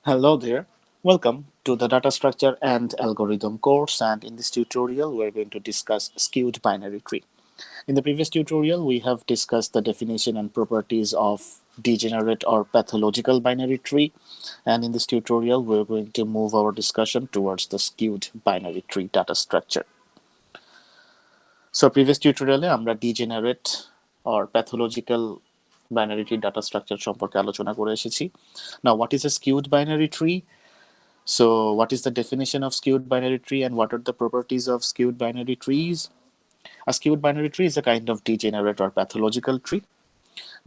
Hello there. Welcome to the Data Structure and Algorithm course, and in this tutorial we're going to discuss skewed binary tree. In the previous tutorial we have discussed the definition and properties of degenerate or pathological binary tree, and in this tutorial we're going to move our discussion towards the skewed binary tree data structure. So previous tutorial আমরা degenerate or pathological binary tree data structure সম্পর্কে আলোচনা করে এসেছি. Now what is a skewed binary tree? So, what is the definition of skewed binary tree and what are the properties of skewed binary trees? A skewed binary tree is a kind of degenerate or pathological tree.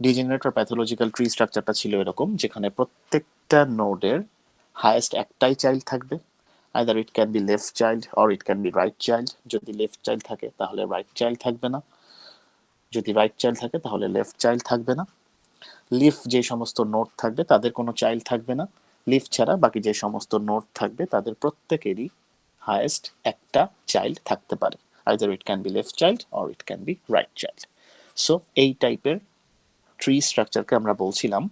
Degenerate or pathological tree স্ট্রাকচারটা ছিল এরকম, যেখানে প্রত্যেকটা নোডের highest একটাই child থাকবে। either it can be left child or it can be right child. যদি left child থাকে তাহলে রাইট চাইল্ড থাকবে না, যদি রাইট চাইল্ড থাকে তাহলে লেফট চাইল্ড থাকবে না। লিফ যে সমস্ত নোড থাকবে তাদের কোনো চাইল্ড থাকবে না। লিফ ছাড়া বাকি যে সমস্ত নোড থাকবে তাদের প্রত্যেকেরই হায়েস্ট একটা চাইল্ড থাকতে পারে। Either it can be left child or it can be right child. So এই টাইপের ট্রি স্ট্রাকচারকে আমরা বলছিলাম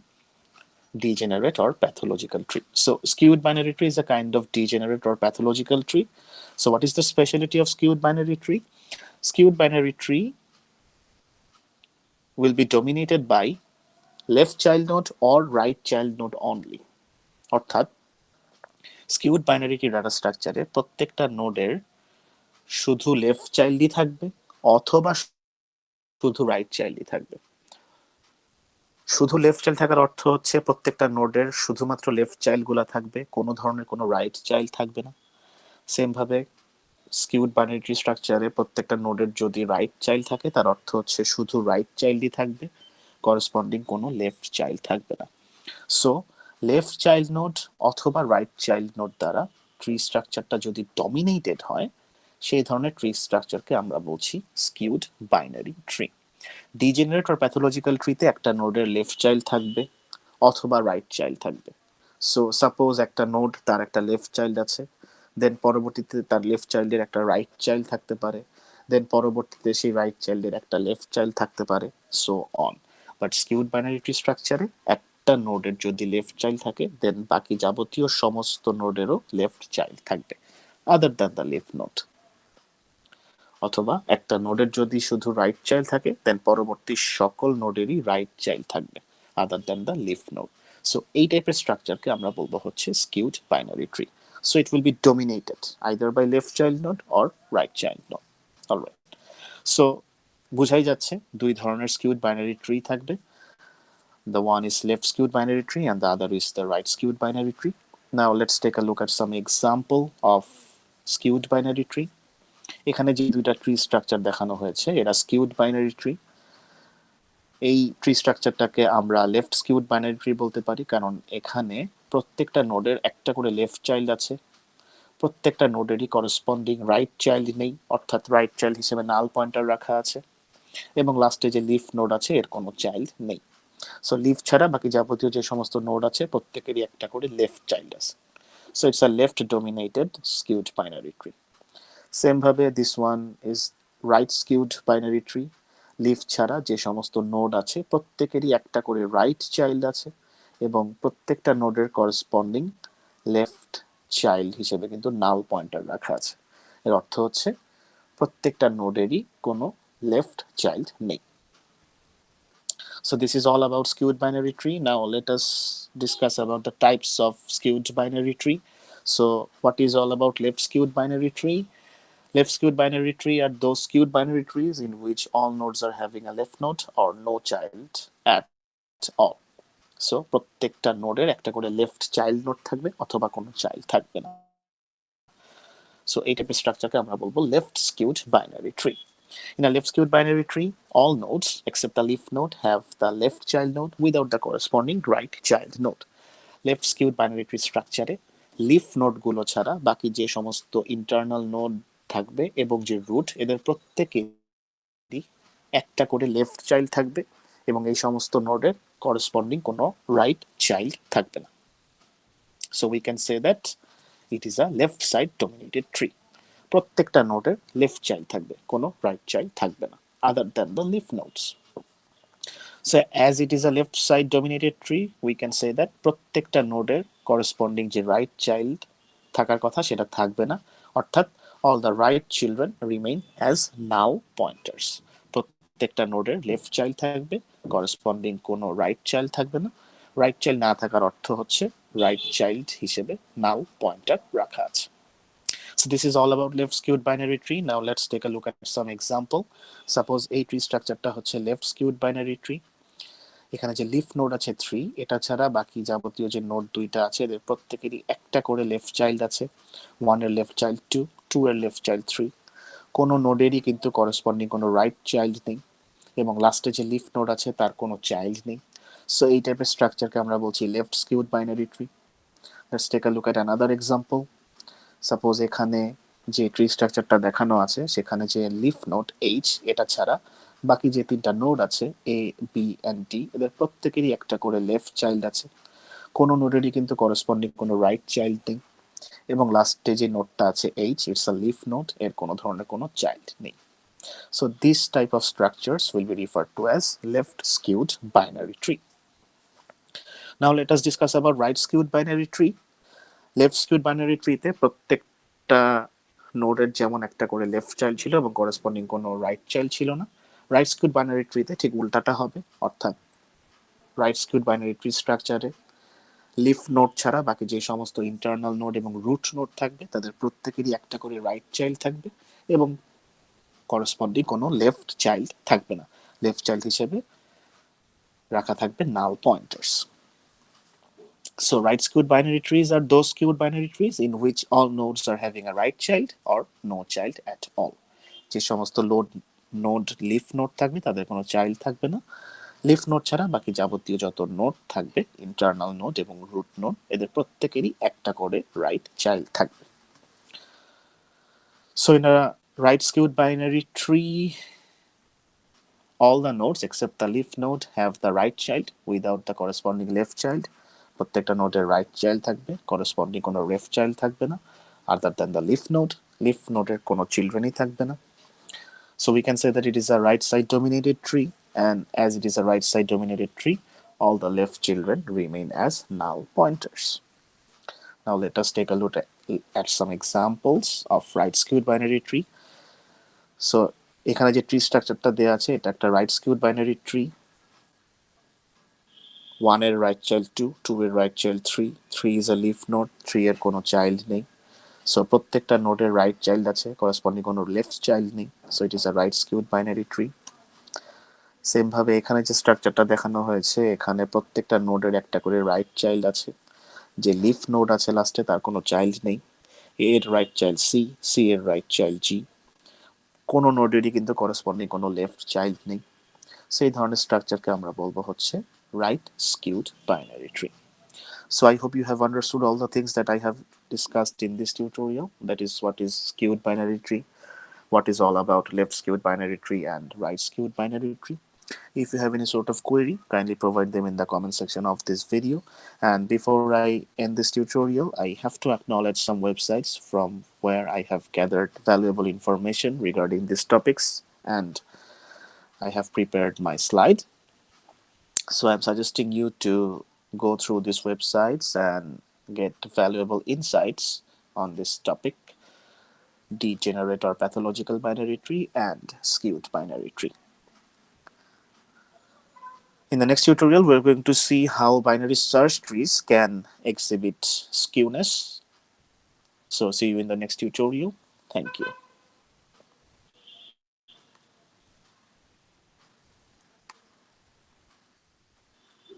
degenerate or pathological tree. So skewed binary tree is a kind of degenerate or pathological tree. So what is the specialty of skewed binary tree? Skewed binary tree will be dominated by left child node or right child node only. অর্থাৎ skewed binary tree data স্ট্রাকচারে প্রত্যেকটা নোডের শুধু left চাইল্ডই থাকবে অথবা শুধু right চাইল্ডই থাকবে। শুধু left child থাকার অর্থ হচ্ছে প্রত্যেকটা নোডের শুধুমাত্র লেফট চাইল্ডগুলো থাকবে, কোনো ধরনের কোনো রাইট চাইল্ড থাকবে না। সেম ভাবে স্কিউড বাইনারি ট্রি স্ট্রাকচারে প্রত্যেকটা নোডের যদি রাইট চাইল্ড থাকে তার অর্থ হচ্ছে শুধু রাইট চাইল্ডই থাকবে, করসপন্ডিং কোনো লেফট চাইল্ড থাকবে না। সো লেফট চাইল্ড নোড অথবা রাইট চাইল্ড নোড দ্বারা ট্রি স্ট্রাকচারটা যদি ডমিনেটেড হয় সেই ধরনের ট্রি স্ট্রাকচারকে আমরা বলছি skewed binary tree. Degenerate or pathological ট্রিতে একটা নোডের লেফট চাইল্ড থাকবে অথবা রাইট চাইল্ড থাকবে। সো সাপোজ একটা নোড তার একটা লেফট চাইল্ড আছে, দেন পরবর্তীতে তার লেফট চাইল্ডের একটা রাইট চাইল্ড থাকতে পারে, দেন পরবর্তীতে সেই রাইট চাইল্ডের একটা লেফট চাইল্ড থাকতে পারে, so on. But skewed binary tree স্ট্রাকচারে একটা নোডের যদি লেফট চাইল্ড থাকে দেন বাকি যাবতীয় সমস্ত নোডেরও লেফট চাইল্ড থাকবে other than the left node. অথবা একটা নোডের যদি শুধু রাইট চাইল্ড থাকে দেন পরবর্তী সকল নোডেরই রাইট চাইল্ড থাকবে other than the left node. So এই টাইপের স্ট্রাকচারকে আমরা বলবো হচ্ছে skewed binary tree. So it will be dominated either by left child node or right child node. Alright, so বুঝাই যাচ্ছে দুই ধরনের skewed binary tree থাকবে। The one is left skewed binary tree and the other is the right skewed binary tree. Now let's take a look at some example of skewed binary tree. এখানে যে দুইটা tree structure দেখানো হয়েছে এরা skewed binary tree। এই tree স্ট্রাকচারটাকে আমরা left skewed binary tree বলতে পারি কারণ এখানে প্রত্যেকটা নোডের একটা করে লেফট চাইল্ড আছে, প্রত্যেকটা নোডেরই করসপন্ডিং রাইট চাইল্ড নেই, অর্থাৎ রাইট চাইল্ড হিসেবে নাল পয়েন্টার রাখা আছে, এবং লাস্টে যে লিফ নোড আছে এর কোনো চাইল্ড নেই। সো লিফ ছাড়া বাকি যাবতীয় যে সমস্ত নোড আছে প্রত্যেকেরই একটা করে লেফট চাইল্ড আছে। So it's a left dominated skewed binary tree. Same ভাবে this one is right skewed binary tree। Leaf ছাড়া যে সমস্ত নোড আছে প্রত্যেকেরই একটা করে রাইট চাইল্ড আছে এবং প্রত্যেকটা নোডের করসপন্ডিং লেফট চাইল্ড হিসেবে কিন্তু নাল পয়েন্টার রাখা আছে। এর অর্থ হচ্ছে প্রত্যেকটা নোডেরই কোনো লেফট চাইল্ড নেই। So this is all about skewed binary tree. Now let us discuss about the types of skewed binary tree. So what is all about left skewed binary tree? Left skewed binary tree are those skewed binary trees in which all nodes are having a left node or no child at all. So প্রত্যেকটা নোডের একটা করে left child node থাকবে অথবা কোনো child থাকবে না। So এই টাইপের স্ট্রাকচারকে আমরা বলবো left skewed binary tree. In a left skewed binary tree, all nodes except the leaf node have the left child node without the corresponding right child node. Left skewed binary tree স্ট্রাকচারে leaf নোডগুলো ছাড়া বাকি যে সমস্ত internal node থাকবে এবং যে root এদের প্রত্যেকেরই একটা করে লেফট চাইল্ড থাকবে এবং এই সমস্ত নোডের করসপন্ডিং কোনো রাইট চাইল্ড থাকবে না। So we can say that it is a left side dominated tree. প্রত্যেকটা নোডের লেফট চাইল্ড থাকবে, কোনো রাইট চাইল্ড থাকবে না আদার than the leaf nodes. So as it is a left side dominated tree, we can say that প্রত্যেকটা নোডের corresponding যে right child থাকার কথা সেটা থাকবে না, অর্থাৎ all the right children remain as now pointers. প্রত্যেকটা নোডের লেফট চাইল্ড থাকবে, করেসপন্ডিং কোনো রাইট চাইল্ড থাকবে না। রাইট চাইল্ড না থাকার অর্থ হচ্ছে রাইট চাইল্ড হিসেবে নাও পয়েন্টার রাখা আছে। So this is all about left skewed binary tree. Now let's take a look at some example. Suppose এই tree structureটা হচ্ছে left skewed binary tree. এখানে যে লিফ নোড আছে 3, এটা ছাড়া বাকি যাবতীয় যে নোড দুইটা আছে এদের প্রত্যেকেরই একটা করে লেফট চাইল্ড আছে। 1 এর লেফট চাইল্ড 2, 2 এর লেফট চাইল্ড 3। কোনো নোডেরই কিন্তু করেসপন্ডিং কোনো রাইট চাইল্ড নেই, এবং লাস্টে যে লিফ নোড আছে তার কোনো চাইল্ড নেই। সো এই টাইপের স্ট্রাকচারকে আমরা বলছি left skewed binary tree. Let's take a look at another example. Suppose এখানে যে ট্রি স্ট্রাকচারটা দেখানো আছে সেখানে যে লিফ নোড এইচ এটা ছাড়া বাকি যে তিনটা নোড আছে এ বি অ্যান্ড ডি এদের প্রত্যেকেরই একটা করে লেফট চাইল্ড আছে। কোনো নোডেরই কিন্তু করেসপন্ডিং কোনো রাইট চাইল্ড নেই, এবং লাস্টে যে নোডটা আছে H, it's a leaf node, এর কোনো ধরনের কোনো চাইল্ড নেই। So this type of structures will be referred to as left skewed binary tree. Now let us discuss about right skewed binary tree. Left skewed binary tree তে প্রত্যেকটা নোডের যেমন একটা করে লেফট চাইল্ড ছিল এবং করেসপন্ডিং কোনো রাইট চাইল্ড ছিল না। রাইট স্কিউড বাইনারি ট্রিতে ঠিক উল্টাটা হবে, অর্থাৎ রাইট স্কিউড বাইনারি ট্রি স্ট্রাকচারে লিফ নোড ছাড়া বাকি যে সমস্ত ইন্টারনাল নোড এবং রুট নোড থাকবে তাদের প্রত্যেকেরই একটা করে রাইট চাইল্ড থাকবে, এবং করেসপন্ডিং কোনো লেফট চাইল্ড থাকবে না। লেফট চাইল্ড হিসেবে রাখা থাকবে নাল pointers. So right skewed binary trees are those skewed binary trees in which all nodes are having a right child or no child at all. যে সমস্ত নোড লিফ নোড থাকবে তাদের কোনো চাইল্ড থাকবে না। লিফ নোড ছাড়া বাকি যাবতীয় যত নোড থাকবে ইন্টারনাল নোড এবং রুট নোড এদের প্রত্যেকেরই একটা করে রাইট চাইল্ড থাকবে। So in a right skewed binary tree, all the nodes except the leaf node have the right child without the corresponding left child. প্রত্যেকটা নোডের রাইট চাইল্ড থাকবে, corresponding কোনো লেফট চাইল্ড থাকবে না, আদার দ্যান দ্য লিফ নোডের কোনো চিলড্রেনই থাকবে না। So we can say that it is a right side dominated tree, and as it is a right side dominated tree, all the left children remain as null pointers. Now let us take a look at some examples of right skewed binary tree. So এখানে যে tree স্ট্রাকচারটা দেওয়া আছে এটা একটা right skewed binary tree. 1 এর right child 2, 2 এর right child 3, 3 is a leaf node, 3 এর কোনো চাইল্ড নেই। সো প্রত্যেকটা নোডের রাইট চাইল্ড আছে, করেসপন্ডিং কোনো লেফট চাইল্ড নেই। So it is a right skewed binary tree. Same ভাবে এখানে যে স্ট্রাকচারটা দেখানো হয়েছে এখানে প্রত্যেকটা নোডের একটা করে রাইট চাইল্ড আছে। যে লিফ নোড আছে লাস্টে তার কোনো চাইল্ড নেই। এ এর রাইট চাইল্ড সি, সি এর রাইট চাইল্ড জি, কোনো নোডেরই কিন্তু করেসপন্ডিং কোনো লেফট চাইল্ড নেই। সেই ধরনের স্ট্রাকচারকে আমরা বলবো হচ্ছে right skewed binary tree. So I hope you have understood all the things that I have discussed in this tutorial. That is what is skewed binary tree, what is all about left skewed binary tree and right skewed binary tree. If you have any sort of query, kindly provide them in the comment section of this video. And before I end this tutorial, I have to acknowledge some websites from where I have gathered valuable information regarding these topics, and I have prepared my slide. So I'm suggesting you to go through these websites and get valuable insights on this topic: degenerate or pathological binary tree and skewed binary tree. In the next tutorial, we're going to see how binary search trees can exhibit skewness. So see you in the next tutorial. Thank you.